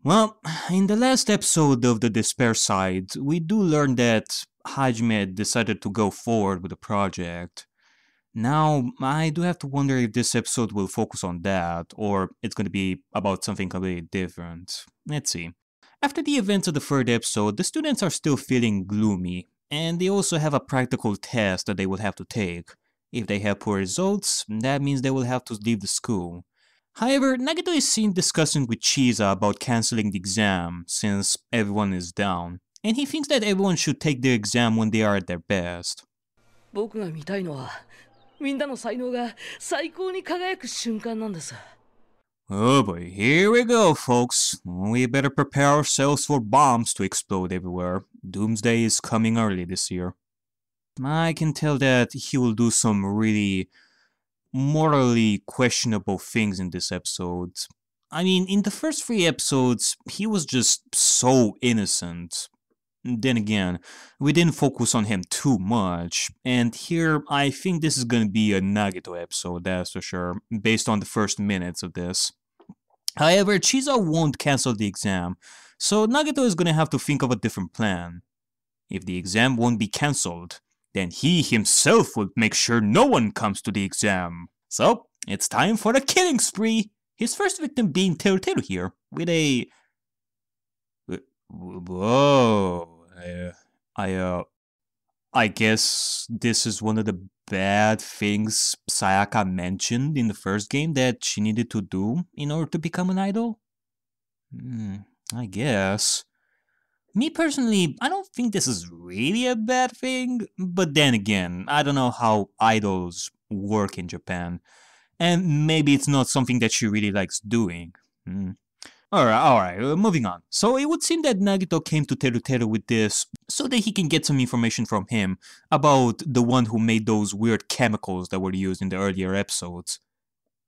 Well, in the last episode of the Despair Side, we do learn that Hajime decided to go forward with the project. Now, I do have to wonder if this episode will focus on that, or it's going to be about something completely different. Let's see. After the events of the third episode, the students are still feeling gloomy, and they also have a practical test that they will have to take. If they have poor results, that means they will have to leave the school. However, Nagito is seen discussing with Chiza about cancelling the exam, since everyone is down, and he thinks that everyone should take their exam when they are at their best. 僕が見たいのはみんなの才能が最高に輝く瞬間なんです。 Oh boy, here we go, folks. We better prepare ourselves for bombs to explode everywhere. Doomsday is coming early this year. I can tell that he will do some really morally questionable things in this episode. I mean, in the first 3 episodes, he was just so innocent. Then again, we didn't focus on him too much, and here I think this is gonna be a Nagito episode, that's for sure, based on the first minutes of this. However, Chiza won't cancel the exam, so Nagito is gonna have to think of a different plan. If the exam won't be cancelled, then he himself will make sure no one comes to the exam. So, it's time for the killing spree! His first victim being Teruteru here, with a... Whoa... I guess this is one of the bad things Sayaka mentioned in the first game that she needed to do in order to become an idol? I guess. Me personally, I don't think this is really a bad thing, but then again, I don't know how idols work in Japan, and maybe it's not something that she really likes doing. Alright, moving on. So it would seem that Nagito came to Teruteru with this so that he can get some information from him about the one who made those weird chemicals that were used in the earlier episodes.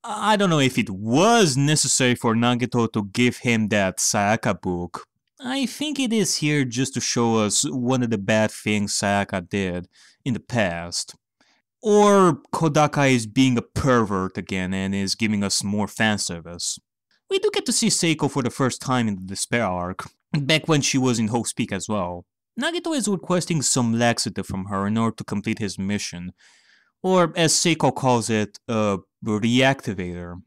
I don't know if it was necessary for Nagito to give him that Sayaka book. I think it is here just to show us one of the bad things Sayaka did in the past. Or Kodaka is being a pervert again and is giving us more fan service. We do get to see Seiko for the first time in the Despair arc, back when she was in Hope's Peak as well. Nagito is requesting some laxative from her in order to complete his mission, or as Seiko calls it, a reactivator,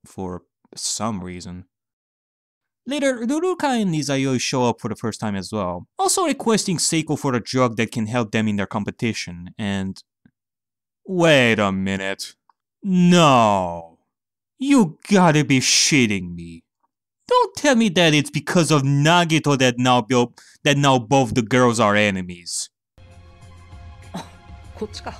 for some reason. Later, Ruruka and Izayoi show up for the first time as well, also requesting Seiko for a drug that can help them in their competition, and... Wait a minute. No. You gotta be shitting me. Don't tell me that it's because of Nagito that now both the girls are enemies. こっちか。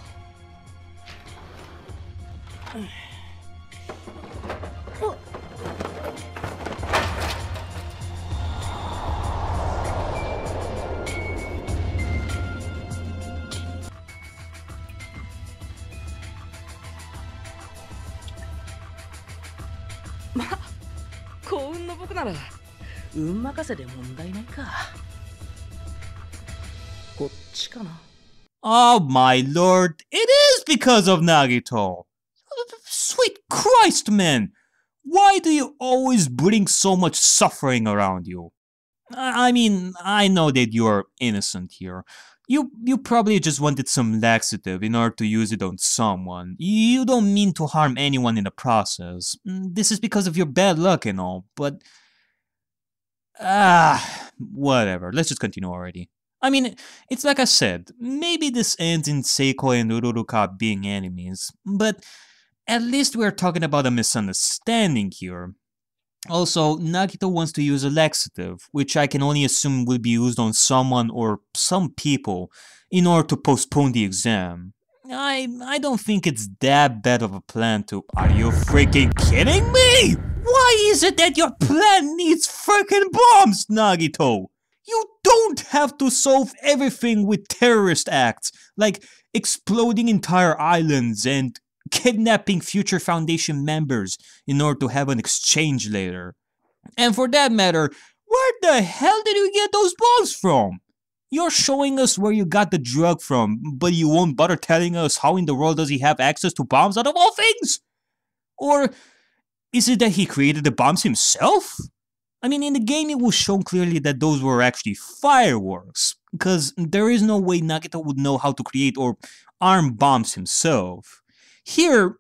まあ、幸運の僕なら運任せで問題ないか。こっちかな。Oh my lord, it is because of Nagito! Sweet Christ, man! Why do you always bring so much suffering around you? I mean, I know that you're innocent here. You probably just wanted some laxative in order to use it on someone. You don't mean to harm anyone in the process. This is because of your bad luck and all, but... whatever, let's just continue already. I mean, it's like I said, maybe this ends in Seiko and Ururuka being enemies, but at least we're talking about a misunderstanding here. Also, Nagito wants to use a laxative, which I can only assume will be used on someone or some people in order to postpone the exam. I don't think it's that bad of a plan to... Are you freaking kidding me? Why is it that your plan needs freaking bombs, Nagito? You don't have to solve everything with terrorist acts, like exploding entire islands and kidnapping future Foundation members in order to have an exchange later. And for that matter, where the hell did you get those bombs from? You're showing us where you got the drug from, but you won't bother telling us how in the world does he have access to bombs out of all things? Or is it that he created the bombs himself? I mean, in the game it was shown clearly that those were actually fireworks, because there is no way Nagito would know how to create or arm bombs himself. Here,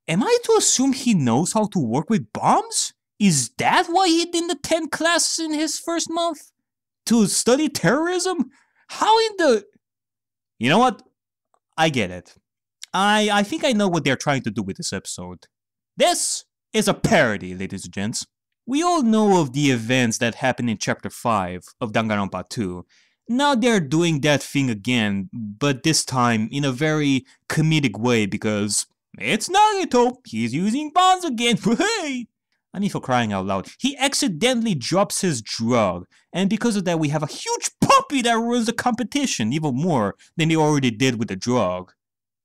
am I to assume he knows how to work with bombs? Is that why he didn't attend classes in his first month? To study terrorism? How in the... You know what? I get it. I think I know what they're trying to do with this episode. This is a parody, ladies and gents. We all know of the events that happened in Chapter 5 of Danganronpa 2. Now they're doing that thing again, but this time in a very comedic way because it's Nagito! He's using bombs again! Hey! I mean, for crying out loud, he accidentally drops his drug, and because of that we have a huge puppy that ruins the competition even more than they already did with the drug.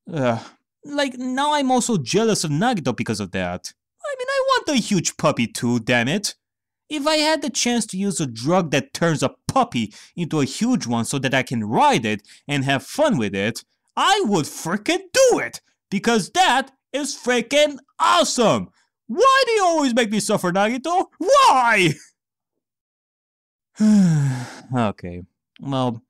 Like, now I'm also jealous of Nagito because of that. I mean, I want a huge puppy too, damn it. If I had the chance to use a drug that turns a puppy into a huge one so that I can ride it and have fun with it, I would frickin' do it! Because that is frickin' awesome! Why do you always make me suffer, Nagito? Why? Okay, well,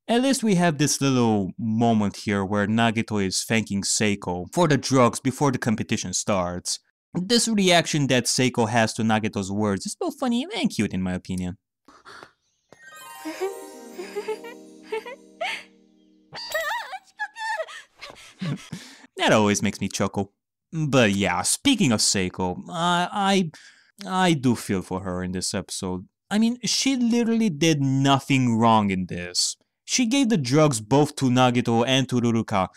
at least we have this little moment here where Nagito is thanking Seiko for the drugs before the competition starts. This reaction that Seiko has to Nagito's words is both funny and cute in my opinion. That always makes me chuckle. But yeah, speaking of Seiko, I do feel for her in this episode. I mean, she literally did nothing wrong in this. She gave the drugs both to Nagito and to Ruruka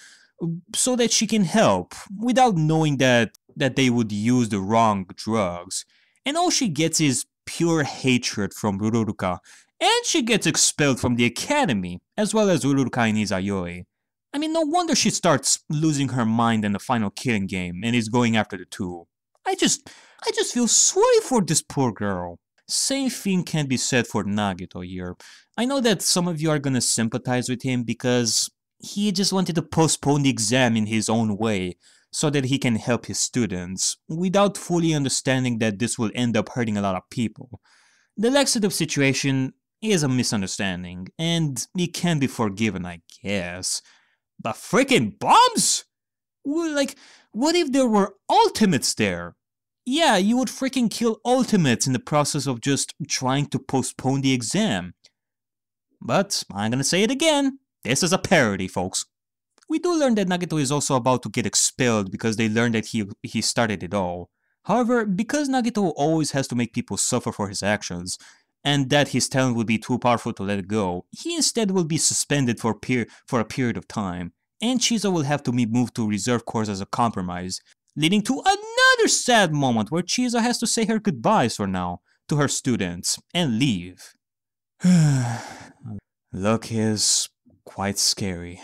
so that she can help, without knowing that they would use the wrong drugs. And all she gets is pure hatred from Ruruka, and she gets expelled from the academy, as well as Ruruka and Izayoi. I mean, no wonder she starts losing her mind in the final killing game and is going after the two. I just feel sorry for this poor girl. Same thing can be said for Nagito here. I know that some of you are gonna sympathize with him because he just wanted to postpone the exam in his own way so that he can help his students, without fully understanding that this will end up hurting a lot of people. The laxative situation is a misunderstanding, and it can be forgiven, I guess. But freaking bombs? Like, what if there were ultimates there? Yeah, you would freaking kill ultimates in the process of just trying to postpone the exam. But I'm gonna say it again, this is a parody, folks. We do learn that Nagito is also about to get expelled because they learned that he started it all. However, because Nagito always has to make people suffer for his actions, and that his talent would be too powerful to let it go, he instead will be suspended for a period of time, and Chizo will have to be moved to reserve course as a compromise, leading to another sad moment where Chizo has to say her goodbyes for now to her students and leave. Luck is quite scary.